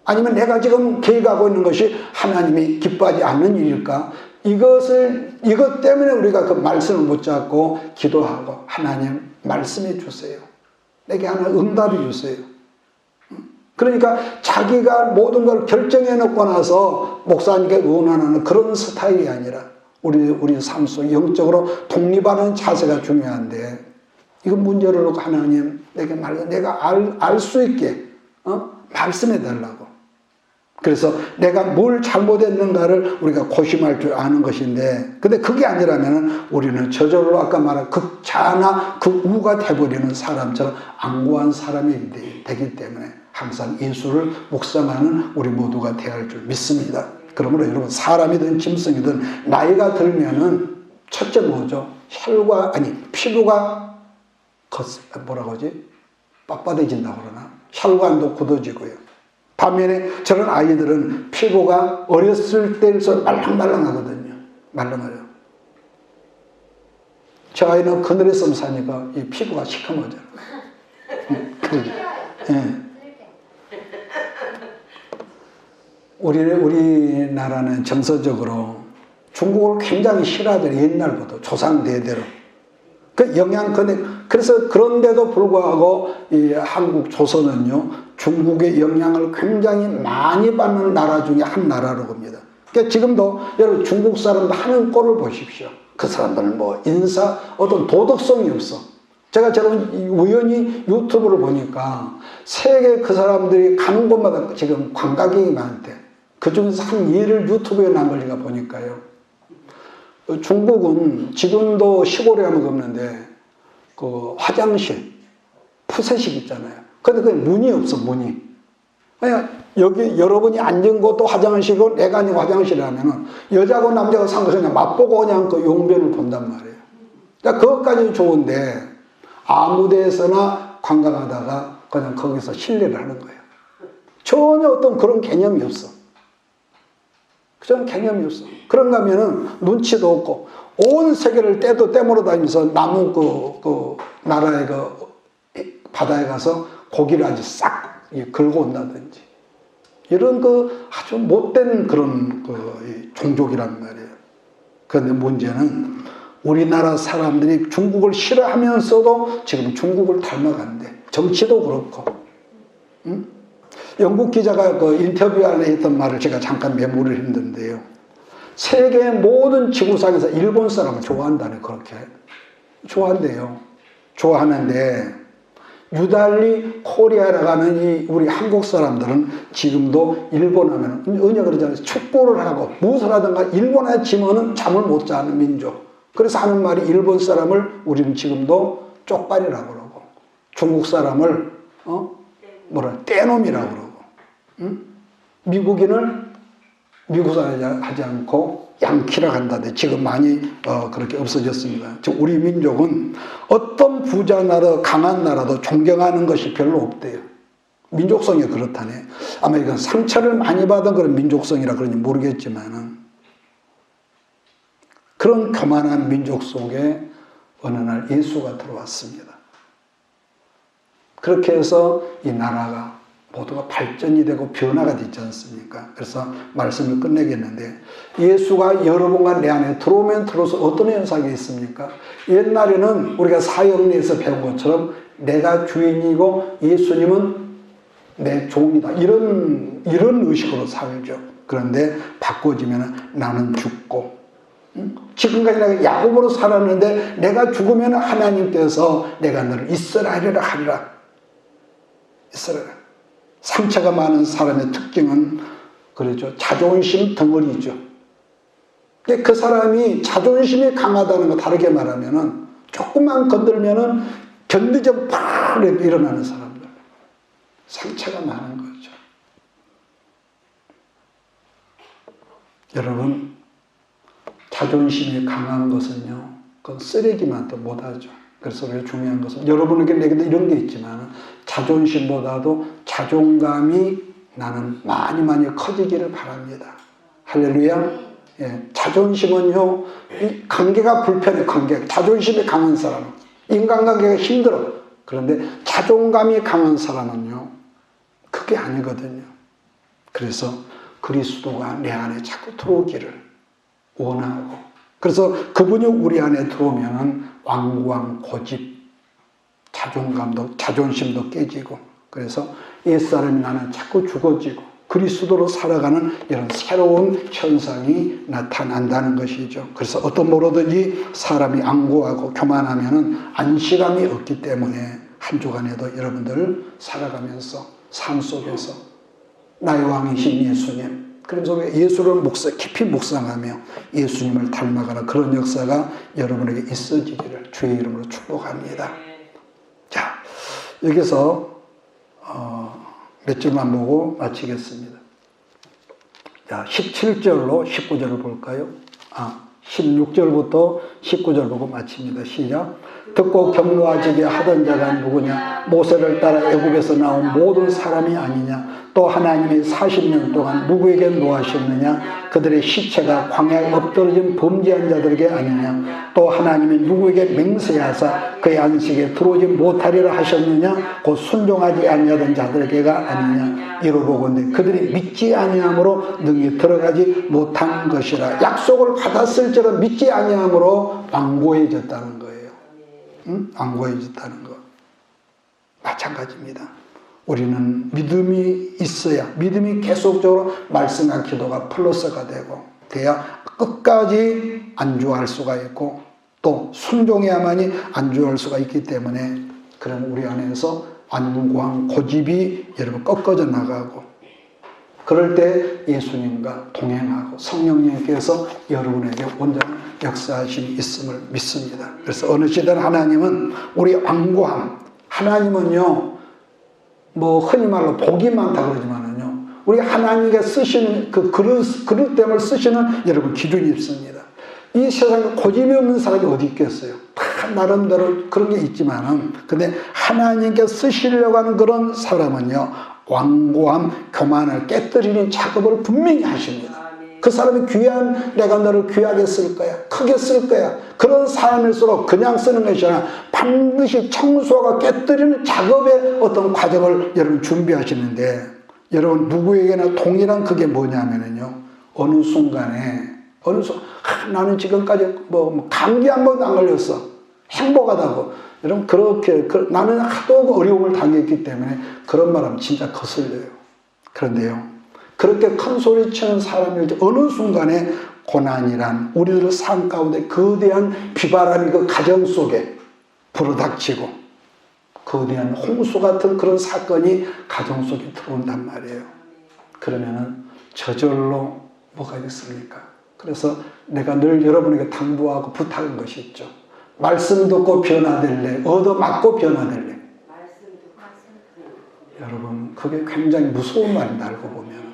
아니면 내가 지금 계획하고 있는 것이 하나님이 기뻐하지 않는 일일까? 이것 때문에 우리가 그 말씀을 붙잡고 기도하고, 하나님 말씀해 주세요. 내게 하나 응답해 주세요. 그러니까 자기가 모든 걸 결정해 놓고 나서 목사님께 의논하는 그런 스타일이 아니라 우리 삶 속 영적으로 독립하는 자세가 중요한데, 이거 문제를 놓고 하나님 내가 알 수 있게 말씀해 달라고. 그래서 내가 뭘 잘못했는가를 우리가 고심할 줄 아는 것인데, 근데 그게 아니라면 우리는 저절로 아까 말한 극자나 극우가 돼버리는 사람처럼 안고한 사람이 되기 때문에 항상 예수를 묵상하는 우리 모두가 되어야 할 줄 믿습니다. 그러므로 여러분, 사람이든 짐승이든 나이가 들면은 첫째 뭐죠? 피부가 빳빳해진다고 그러나? 혈관도 굳어지고요. 반면에 저런 아이들은 피부가 어렸을 때에서 말랑말랑하거든요. 말랑해요. 저 아이는 그늘에서 사니까 이 피부가 시커머져요. 예. 우리나라는 정서적으로 중국을 굉장히 싫어하더라고요. 옛날부터 조상대대로. 그래서 그런데도 불구하고 이 한국 조선은요, 중국의 영향을 굉장히 많이 받는 나라 중에 한 나라로 봅니다. 그러니까 지금도 여러분 중국 사람들 하는 꼴을 보십시오. 그 사람들은 뭐 인사 어떤 도덕성이 없어. 제가 우연히 유튜브를 보니까 세계 그 사람들이 가는 곳마다 지금 관광객이 많대. 그 중에서 한 예를 유튜브에 남을 리가 보니까요. 중국은 지금도 시골에 가면 없는데 그 화장실 푸세식 있잖아요. 근데 그게 문이 없어, 문이. 그냥 여기 여러분이 앉은 곳도 화장실이고 내가 앉은 화장실이라면은 여자고 남자고 상관없이 그냥 맛보고 그냥 그 용변을 본단 말이에요. 그러니까 그것까지는 좋은데 아무 데서나 관광하다가 그냥 거기서 실례를 하는 거예요. 전혀 어떤 그런 개념이 없어. 저는 개념이 없어. 그런가 하면은 눈치도 없고 온 세계를 때도 때물어 다니면서 남은 그 나라의 그 바다에 가서 고기를 아주 싹 긁어 온다든지 이런 그 아주 못된 그런 그 종족이란 말이에요. 그런데 문제는 우리나라 사람들이 중국을 싫어하면서도 지금 중국을 닮아간대. 정치도 그렇고. 응? 영국 기자가 그 인터뷰 안에 했던 말을 제가 잠깐 메모를 했는데요. 세계의 모든 지구상에서 일본 사람을 좋아한다네, 그렇게. 좋아한대요. 좋아하는데, 유달리 코리아라고 하는 이 우리 한국 사람들은 지금도 일본 하면, 언제 그러잖아요. 축구를 하고 무엇을 하든가 일본에 지면은 잠을 못 자는 민족. 그래서 하는 말이 일본 사람을 우리는 지금도 쪽발이라고 그러고, 중국 사람을, 떼놈이라고 그러고, 응? 미국인을 미국 사람 하지 않고 양키라고 한다는데 지금 많이 그렇게 없어졌습니다. 즉 우리 민족은 어떤 부자 나라, 강한 나라도 존경하는 것이 별로 없대요. 민족성이 그렇다네. 아마 이건 상처를 많이 받은 그런 민족성이라 그런지 모르겠지만은 그런 교만한 민족 속에 어느 날 예수가 들어왔습니다. 그렇게 해서 이 나라가 모두가 발전이 되고 변화가 되지 않습니까? 그래서 말씀을 끝내겠는데 예수가 여러분과 내 안에 들어오면 들어서 어떤 현상이 있습니까? 옛날에는 우리가 사형리에서 배운 것처럼 내가 주인이고 예수님은 내 종이다. 이런 의식으로 살죠. 그런데 바꿔지면 나는 죽고 지금까지 내가 야곱으로 살았는데 내가 죽으면 하나님께서 내가 너를 이스라엘이라 하리라. 이스라엘. 상처가 많은 사람의 특징은 그렇죠. 자존심 덩어리죠. 그 사람이 자존심이 강하다는 거 다르게 말하면은 조금만 건들면은 견디지 팍 일어나는 사람들. 상처가 많은 거죠. 여러분, 자존심이 강한 것은요, 그건 쓰레기만 더 못하죠. 그래서 우리가 중요한 것은 여러분에게 내게도 이런 게 있지만 자존심보다도 자존감이 나는 많이 커지기를 바랍니다. 할렐루야. 예, 자존심은요, 이 관계가 불편해. 자존심이 강한 사람은 인간관계가 힘들어. 그런데 자존감이 강한 사람은요, 그게 아니거든요. 그래서 그리스도가 내 안에 자꾸 들어오기를 원하고, 그래서 그분이 우리 안에 들어오면은 완고한 고집, 자존심도 깨지고, 그래서 옛사람이 나는 자꾸 죽어지고 그리스도로 살아가는 이런 새로운 현상이 나타난다는 것이죠. 그래서 어떤 뭐로든지 사람이 안고하고 교만하면은 안식감이 없기 때문에 한 주간에도 여러분들 살아가면서 삶 속에서 나의 왕이신 예수님, 그러면서 예수를 깊이 묵상하며 예수님을 닮아가는 그런 역사가 여러분에게 있어지기를 주의 이름으로 축복합니다. 자, 여기서 몇 줄만 보고 마치겠습니다. 자, 17절로 19절을 볼까요? 16절부터 19절 보고 마칩니다. 시작. 듣고 경노하지게 하던 자가 누구냐? 모세를 따라 애굽에서 나온 모든 사람이 아니냐? 또 하나님이 40년 동안 누구에게 노하셨느냐? 그들의 시체가 광야에 엎드러진 범죄한 자들에게 아니냐? 또 하나님이 누구에게 맹세하사 그의 안식에 들어오지 못하리라 하셨느냐? 곧 순종하지 아니하던 자들에게가 아니냐? 이로보건대 그들이 믿지 아니함으로 능히 들어가지 못한 것이라. 약속을 받았을지라도 믿지 아니함으로 완고해졌다는 거예요. 완고해졌다는 것. 마찬가지입니다. 우리는 믿음이 있어야, 믿음이 계속적으로 말씀과 기도가 플러스가 되고, 돼야 끝까지 안주할 수가 있고 또 순종해야만이 안주할 수가 있기 때문에 그런 우리 안에서 완고한 고집이 여러분 꺾어져 나가고 그럴 때 예수님과 동행하고 성령님께서 여러분에게 온전한 역사하심이 있음을 믿습니다. 그래서 어느 시대는 하나님은 우리 완고함, 하나님은요 뭐 흔히 말로 복이 많다 그러지만은요 우리 하나님께 쓰시는 그 그릇됨을 쓰시는 여러분 기준이 있습니다. 이 세상에 고집이 없는 사람이 어디 있겠어요? 다 나름대로 그런 게 있지만은 근데 하나님께 쓰시려고 하는 그런 사람은요 완고함, 교만을 깨뜨리는 작업을 분명히 하십니다. 그 사람이 귀한 내가 너를 귀하게 쓸 거야, 크게 쓸 거야. 그런 사람일수록 그냥 쓰는 것이 아니라 반드시 청소가 깨뜨리는 작업의 어떤 과정을 여러분 준비하시는데 여러분 누구에게나 동일한 그게 뭐냐면요 어느 순간에 나는 지금까지 뭐 감기 한 번도 안 걸렸어 행복하다고 여러분 그렇게 나는 하도 어려움을 당했기 때문에 그런 말하면 진짜 거슬려요. 그런데요 그렇게 큰 소리 치는 사람이 어느 순간에 고난이란 우리들 삶 가운데 거대한 비바람이 그 가정 속에 불어닥치고 거대한 홍수 같은 그런 사건이 가정 속에 들어온단 말이에요. 그러면은 저절로 뭐가 있습니까? 그래서 내가 늘 여러분에게 당부하고 부탁한 것이 있죠. 말씀 듣고 변화될래, 얻어맞고 변화될래. 여러분 그게 굉장히 무서운 말인다 알고 보면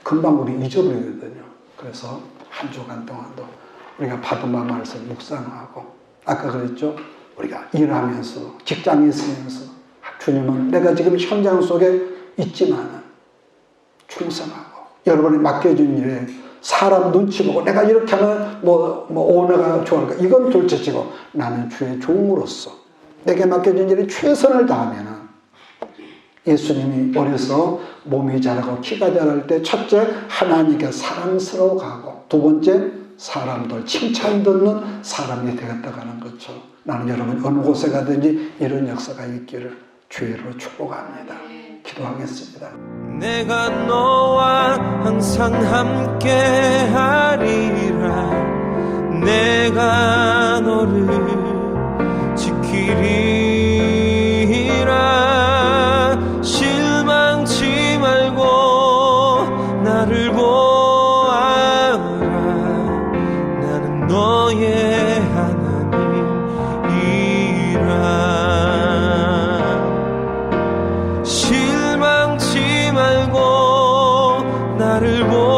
금방 우리 잊어버리거든요. 그래서 한 주간 동안도 우리가 받은 바 말씀 묵상하고 아까 그랬죠. 우리가 일하면서 직장에 있으면서 주님은 내가 지금 현장 속에 있지만 충성하고 여러분이 맡겨준 일에 사람 눈치 보고 내가 이렇게 하면 뭐 오너가 좋아할까 이건 둘째치고 나는 주의 종으로서 내게 맡겨준 일에 최선을 다하면 예수님이 어려서 몸이 자라고 키가 자랄 때 첫째 하나님께 사랑스러워가고 두 번째 사람들 칭찬 듣는 사람이 되겠다고 하는 것처럼 나는 여러분 어느 곳에 가든지 이런 역사가 있기를 주의로 축복합니다. 기도하겠습니다. 내가 너와 항상 함께 하리라. 내가 너를 지키리라. 실망치 말고 나를 보아라. 나는 너의 하나님이라. 실망치 말고 나를 보아라.